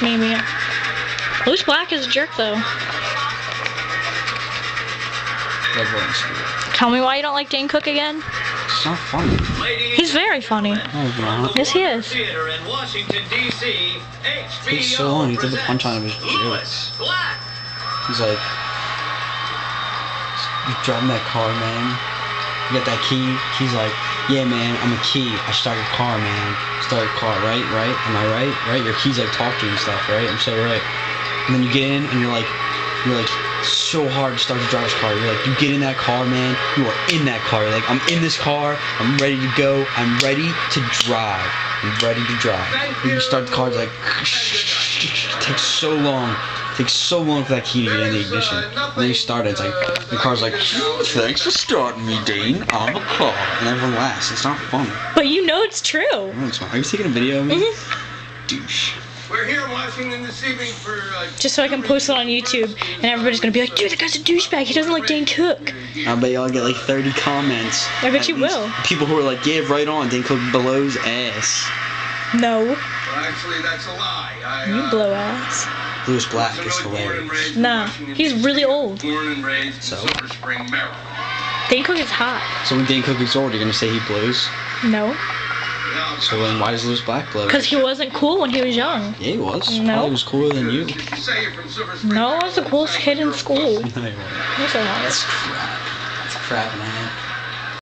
Maybe. Lewis Black is a jerk, though. Tell me why you don't like Dane Cook again? It's not funny. He's very funny. No, he's not. Yes, he is. It takes so long. He did the punchline of his jokes. He's like, you driving that car, man? You got that key? He's like, yeah, man, I'm a key. I started a car, man. Started a car, right? Right? Am I right? Right? Your keys like talk to you and stuff, right? I'm so right. And then you get in and you're like so hard to start to drive this car. You're like, you get in that car, man. You are in that car. You're like, I'm in this car. I'm ready to go. I'm ready to drive. I'm ready to drive. And you start the car, it's like, it takes so long. It takes so long for that key to get in the ignition. And then you start it, it's like, the car's like, thanks for starting me, Dane. I'm a car. And everyone laughs. It's not funny. But you know it's true. No, it's not. Are you taking a video of me? Douche. We're here in Washington this evening for Just so I can post it on YouTube, and everybody's gonna be like, dude, that guy's a douchebag. He doesn't like Dane Cook. I bet y'all get like 30 comments. I bet you will. People who are like, yeah, right on, Dane Cook blows ass. No. Well, actually, that's a lie. You blow ass. Lewis Black is hilarious. Nah, he's really old. Born and raised So? in Silver Spring, Maryland. Dane Cook is hot. So when Dane Cook is old, you're gonna say he blows? No. So then why does Lewis Black blow? Because he wasn't cool when he was young. Yeah, he was. No. Probably was cooler than you. Say you're from Silver Spring. No, I was the coolest kid in school. No, he wasn't. Yes, I was. That's crap. That's crap, man.